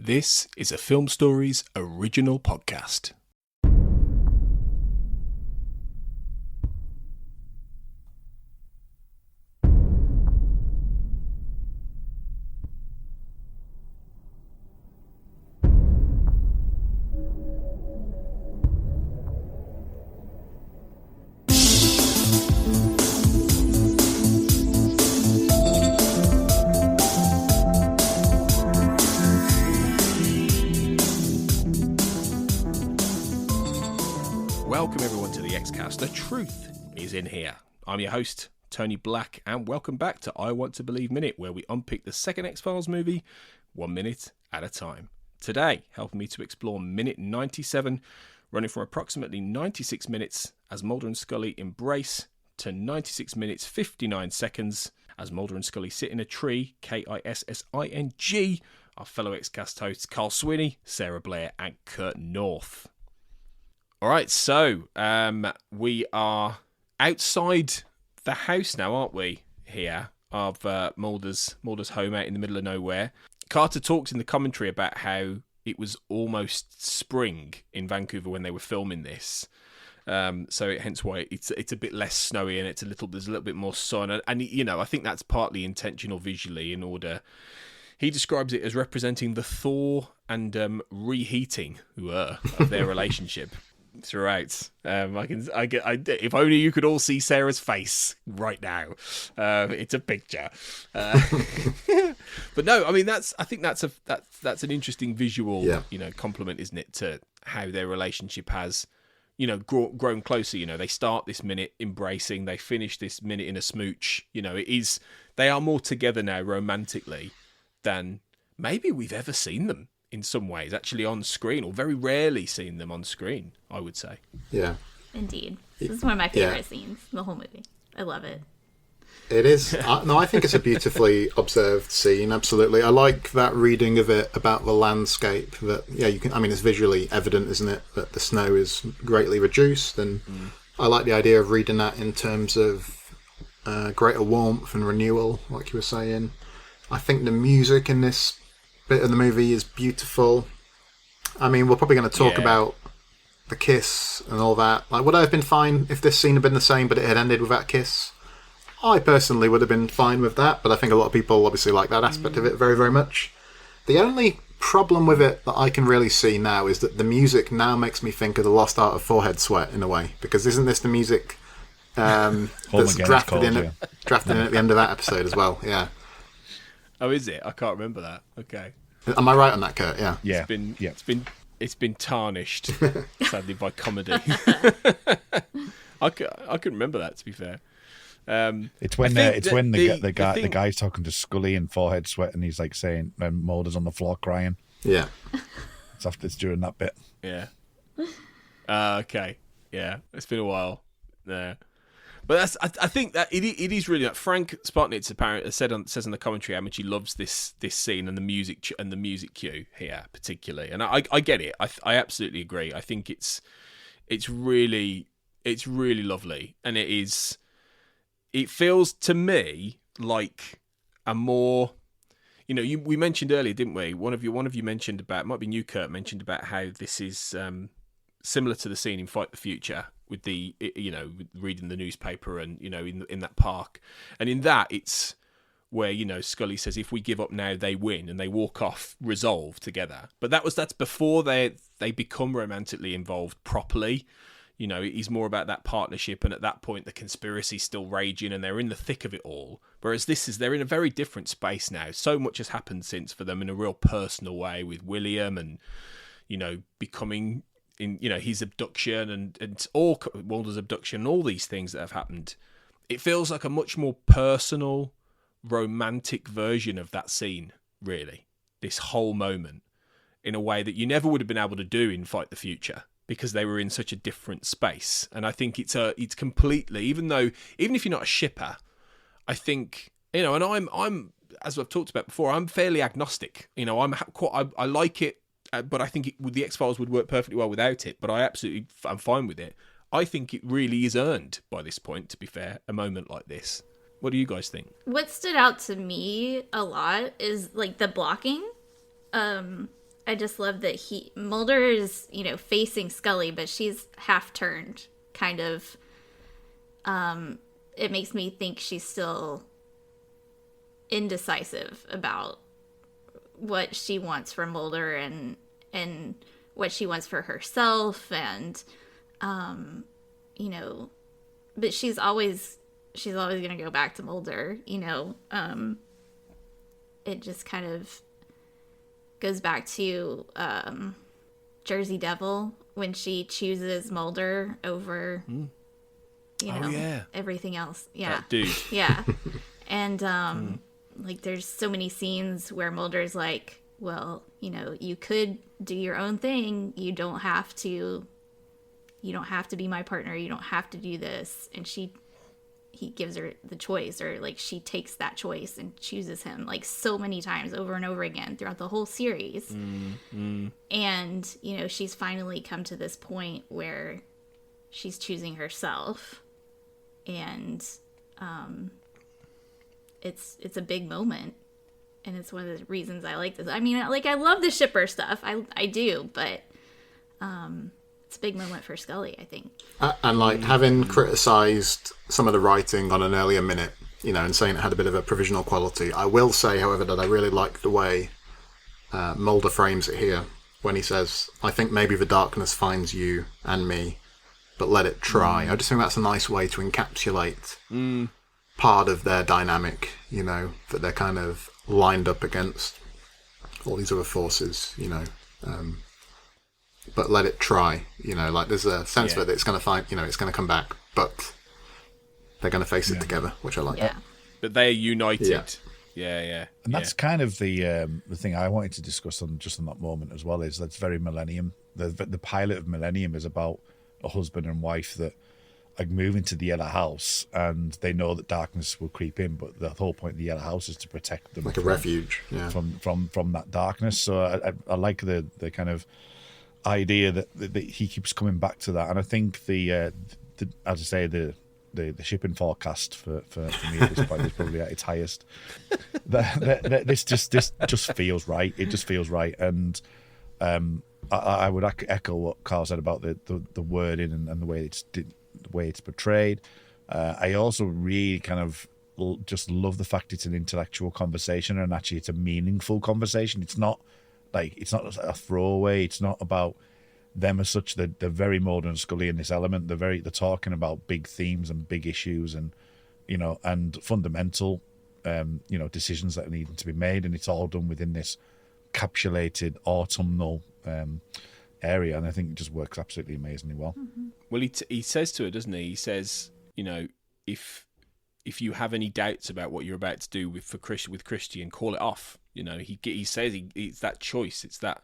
This is a Film Stories original podcast. Welcome everyone to the X-Cast. The truth is in here. I'm your host, Tony Black, and welcome back to I Want to Believe Minute, where we unpick the second X-Files movie 1 minute at a time. Today, helping me to explore minute 97, running from approximately 96 minutes as Mulder and Scully embrace to 96 minutes 59 seconds as Mulder and Scully sit in a tree, Kissing, our fellow X-Cast hosts Carl Sweeney, Sarah Blair, and Kurt North. All right, so we are outside the house now, aren't we? Here of Mulder's home out in the middle of nowhere. Carter talks in the commentary about how it was almost spring in Vancouver when they were filming this, so hence why it's a bit less snowy and there's a little bit more sun, and you know I think that's partly intentional visually in order. He describes it as representing the thaw and reheating of their relationship. Throughout, if only you could all see Sarah's face right now. It's a picture, but no, I mean I think that's an interesting visual, compliment, isn't it, to how their relationship has, grown closer. They start this minute embracing, they finish this minute in a smooch. They are more together now romantically than maybe we've ever seen them. In some ways, actually on screen, or very rarely seen them on screen, I would say. Yeah. Indeed. This is one of my favorite scenes in the whole movie. I love it. It is. I think it's a beautifully observed scene, absolutely. I like that reading of it about the landscape, that, it's visually evident, isn't it, that the snow is greatly reduced, and I like the idea of reading that in terms of greater warmth and renewal, like you were saying. I think the music in this bit of the movie is beautiful. I mean, we're probably going to talk about the kiss and all that. Like, would I have been fine if this scene had been the same, but it had ended with that kiss? I personally would have been fine with that, but I think a lot of people obviously like that aspect of it very, very much. The only problem with it that I can really see now is that the music now makes me think of the lost art of Forehead Sweat in a way, because isn't this the music that's drafted in at the end of that episode as well? Yeah. Oh, is it? I can't remember that. Okay. Am I right on that, Kurt? Yeah. Yeah. It's been tarnished, sadly, by comedy. I can remember that, to be fair. It's when the guy's talking to Scully in Forehead Sweat, and he's like saying when Mulder's on the floor crying. Yeah. It's during that bit. Yeah. Okay. Yeah. It's been a while. Yeah. But I think that it is really like Frank Spotnitz apparently says in the commentary how much he loves this scene and the music cue here particularly, and I get it. I absolutely agree. I think it's really lovely, and it feels to me like a more, we mentioned earlier, didn't we? One of you mentioned about, might be you, Kurt, mentioned about how this is similar to the scene in Fight the Future. With the, reading the newspaper and, in that park. And in that, it's where, Scully says, if we give up now, they win. And they walk off resolved together. But that's before they become romantically involved properly. It is more about that partnership. And at that point, the conspiracy's still raging and they're in the thick of it all. Whereas they're in a very different space now. So much has happened since for them in a real personal way with William and, becoming... in his abduction and all Mulder's abduction and all these things that have happened, it feels like a much more personal, romantic version of that scene, really. This whole moment, in a way that you never would have been able to do in Fight the Future, because they were in such a different space. And I think it's completely, even if you're not a shipper, I think, and I'm as I've talked about before, I'm fairly agnostic. I like it. But I think the X-Files would work perfectly well without it. But I'm fine with it. I think it really is earned by this point, to be fair, a moment like this. What do you guys think? What stood out to me a lot is, like, the blocking. I just love that Mulder is, facing Scully, but she's half turned, kind of. It makes me think she's still indecisive about what she wants from Mulder and what she wants for herself, and but she's always gonna go back to Mulder. It just kind of goes back to Jersey Devil when she chooses Mulder over everything else. Yeah, that dude. Yeah. And there's so many scenes where Mulder's like, well, you could do your own thing. You don't have to be my partner. You don't have to do this. And he gives her the choice, or she takes that choice and chooses him so many times over and over again throughout the whole series. And, she's finally come to this point where she's choosing herself, and it's a big moment, and it's one of the reasons I like this. I mean, I love the shipper stuff. I do, but it's a big moment for Scully, I think. And having criticised some of the writing on an earlier minute, and saying it had a bit of a provisional quality, I will say, however, that I really like the way Mulder frames it here when he says, I think maybe the darkness finds you and me, but let it try. I just think that's a nice way to encapsulate part of their dynamic, that they're kind of lined up against all these other forces, but let it try, there's a sense of it that it's going to find, it's going to come back, but they're going to face it together, which I like. Yeah. But they're united. Yeah. And that's kind of the thing I wanted to discuss on that moment as well, is that's very Millennium. The pilot of Millennium is about a husband and wife that are moving to the Yellow House, and they know that darkness will creep in, but the whole point of the Yellow House is to protect them, like a refuge, from that darkness. So I like the kind of idea that he keeps coming back to that, and I think the as I say, the shipping forecast for me at this point is probably at its highest. This just feels right. It just feels right, and I would echo what Carl said about the wording and the way it's portrayed. I also really kind of just love the fact it's an intellectual conversation, and actually it's a meaningful conversation. It's not a throwaway. It's not about them as such. They're very Mulder and Scully in this element. They're talking about big themes and big issues, and and fundamental decisions that need to be made, and it's all done within this capsulated autumnal area, and I think it just works absolutely amazingly well. Mm-hmm. Well, he says to her, doesn't he? He says, if you have any doubts about what you're about to do with Christian, call it off. He says it's that choice. It's that,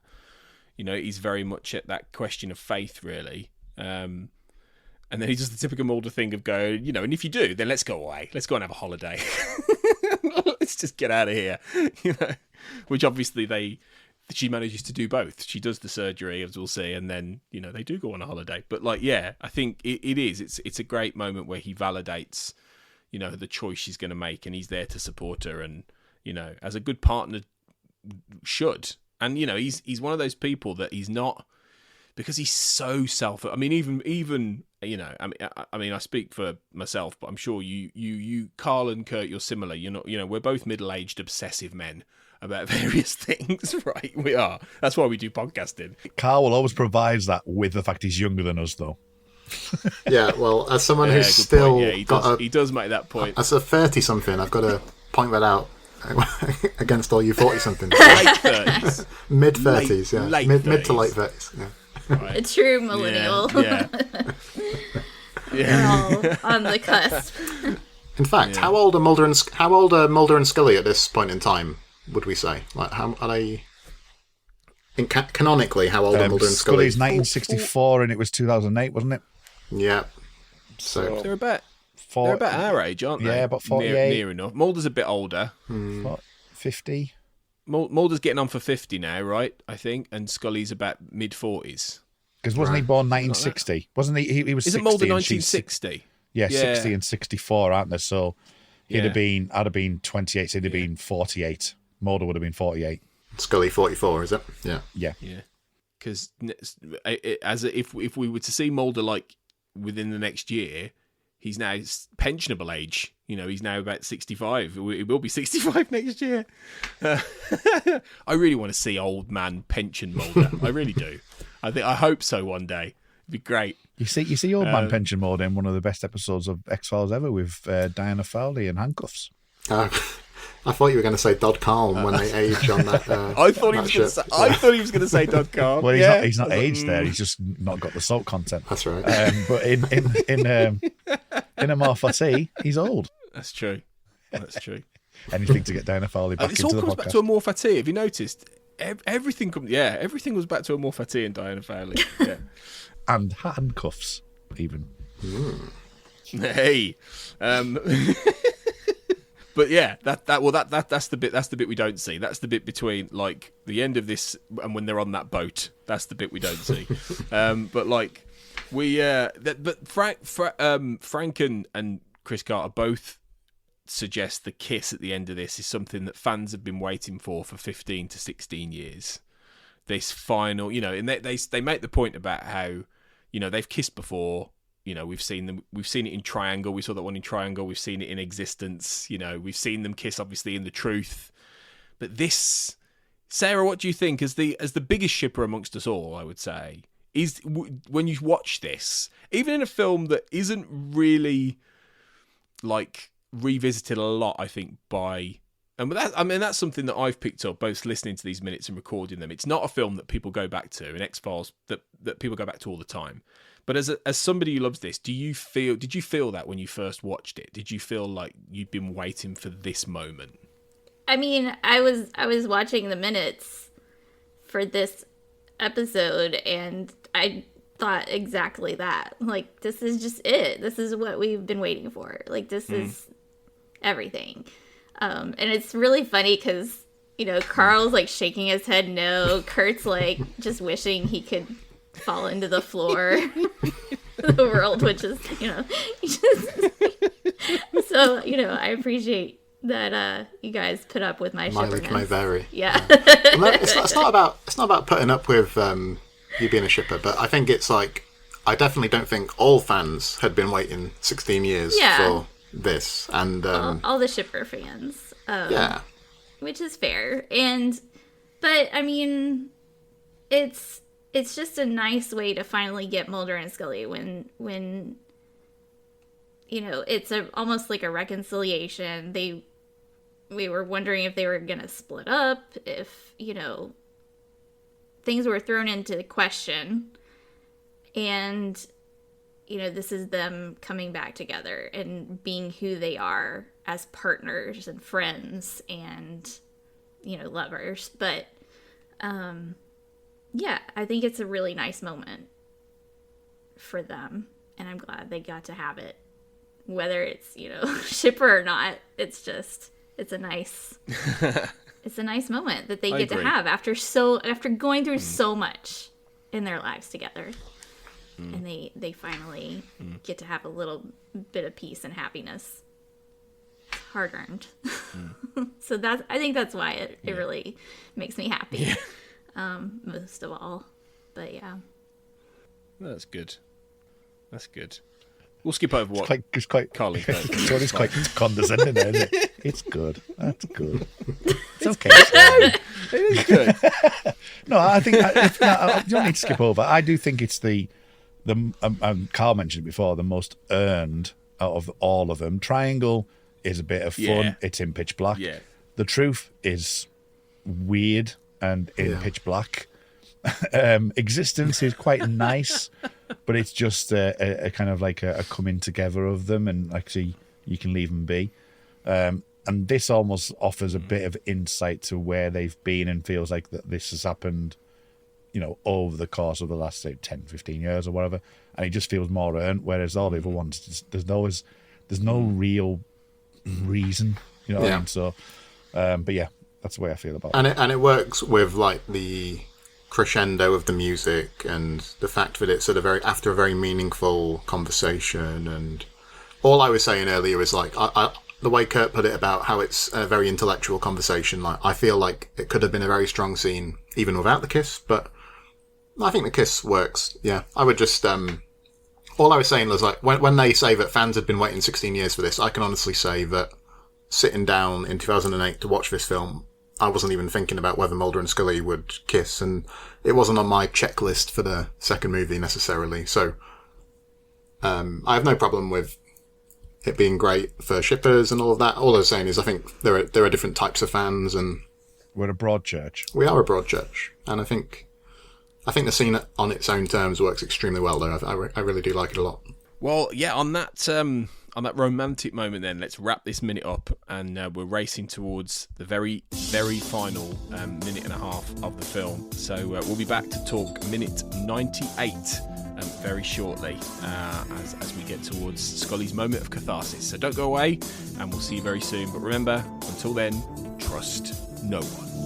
he's very much at that question of faith, really. And then he does the typical Mulder thing of go, and if you do, then let's go away. Let's go and have a holiday. Let's just get out of here. Which obviously she manages to do both. She does the surgery, as we'll see, and then they do go on a holiday. But I think it is. It's a great moment where he validates, the choice she's going to make, and he's there to support her, and as a good partner should. And he's one of those people that he's not, because he's so self. I mean, even I speak for myself, but I'm sure you Carl and Kurt, you're similar. You're not. We're both middle-aged, obsessive men about various things, right? We are. That's why we do podcasting. Carl will always provide that with the fact he's younger than us, though. Yeah, well, as someone who's still he does make that point. As a 30-something, I've got to point that out against all you 40-somethings. Late 30s. Mid-30s, yeah. Late mid to late 30s, yeah. Right. A true millennial. Yeah. We're all on the cusp. In fact, how old are Mulder and Scully at this point in time, would we say? How are they? Canonically, how old are Mulder and Scully? Scully's 1964, and it was 2008, wasn't it? Yeah. So they're about our age, aren't they? Yeah, about 48. Near enough. Mulder's a bit older. 50. Mulder's getting on for 50 now, right? I think, and Scully's about mid-40s. Because wasn't he born 1960? Wasn't he? He was. Isn't 60 Mulder 1960? Yeah, 60 and 64, aren't they? So I'd have been 28, so he'd have been 48. Mulder would have been 48. Scully 44, is it? Yeah. Yeah. Yeah, because if we were to see Mulder like within the next year, he's now pensionable age. You know, he's now about 65. He will be 65 next year. I really want to see old man pension Mulder. I really do. I hope so one day. It'd be great. You see old man pension Mulder in one of the best episodes of X-Files ever with Diana Foley in handcuffs. I thought you were going to say Dodd Calm when they age on that. I thought he was going to say Dodd Calm. Well, he's not aged there. He's just not got the salt content. That's right. But in a Morph he's old. That's true. That's true. Anything to get Diana Foley back into the podcast. It all comes back to a Morph. Have you noticed? Everything was back to a Morph and Diana Foley. Yeah. And handcuffs, even. Hey. But yeah, that's the bit we don't see. That's the bit between like the end of this and when they're on that boat. That's the bit we don't see. But like Frank and Chris Carter both suggest the kiss at the end of this is something that fans have been waiting for 15 to 16 years. This final, and they make the point about how, they've kissed before. We've seen it in Triangle. We saw that one in Triangle. We've seen it in Existence. We've seen them kiss, obviously, in The Truth. But this, Sarah, what do you think as the biggest shipper amongst us all? I would say is when you watch this, even in a film that isn't really like revisited a lot, I think that's something that I've picked up both listening to these minutes and recording them. It's not a film that people go back to in X-Files that people go back to all the time. But as somebody who loves this, did you feel that when you first watched it? Did you feel like you'd been waiting for this moment? I mean, I was watching the minutes for this episode, and I thought exactly that. Like, this is just it. This is what we've been waiting for. Like, this is everything. And it's really funny because, Carl's like shaking his head no. Kurt's like just wishing he could fall into the floor of the world, which is, so, I appreciate that you guys put up with my shipperness. May vary. Yeah. It's not about putting up with you being a shipper, but I think it's like, I definitely don't think all fans had been waiting 16 years for this, and all the shipper fans. Yeah. Which is fair. But I mean, it's just a nice way to finally get Mulder and Scully when it's almost like a reconciliation. We were wondering if they were going to split up, if, things were thrown into question. And, this is them coming back together and being who they are as partners and friends and, lovers. But, yeah, I think it's a really nice moment for them, and I'm glad they got to have it. Whether it's, shipper or not, it's a nice moment that they get to have after going through so much in their lives together. And they finally get to have a little bit of peace and happiness. It's hard earned. So I think that's why it really makes me happy. Yeah. Most of all. But yeah. That's good. We'll skip over what it's quite Carly said. It's quite condescending there, isn't it? It's good. That's good. It's okay. It is good. No, I think you don't need to skip over. I do think it's the Carl mentioned before, the most earned out of all of them. Triangle is a bit of fun. Yeah. It's in pitch black. Yeah. The Truth is weird and in pitch black. Existence is quite nice, but it's just a kind of like a coming together of them, and actually you can leave them be. And this almost offers a bit of insight to where they've been, and feels like that this has happened, over the course of the last, say, 10, 15 years or whatever, and it just feels more earned, whereas all the other ones, there's no real reason, what I mean? So, but yeah, that's the way I feel about it. And it works with like the crescendo of the music and the fact that it's after a very meaningful conversation. And all I was saying earlier was like, I the way Kurt put it about how it's a very intellectual conversation, like I feel like it could have been a very strong scene even without the kiss, but I think the kiss works. Yeah, I would just all I was saying was like when they say that fans had been waiting 16 years for this, I can honestly say that sitting down in 2008 to watch this film, I wasn't even thinking about whether Mulder and Scully would kiss, and it wasn't on my checklist for the second movie necessarily. So I have no problem with it being great for shippers and all of that. All I was saying is I think there are different types of fans, and we're a broad church. We are a broad church, and I think the scene on its own terms works extremely well, though. I really do like it a lot. Well, yeah, on that romantic moment then, let's wrap this minute up, and we're racing towards the very, very final minute and a half of the film. So we'll be back to talk minute 98 very shortly as we get towards Scully's moment of catharsis. So don't go away, and we'll see you very soon. But remember, until then, trust no one.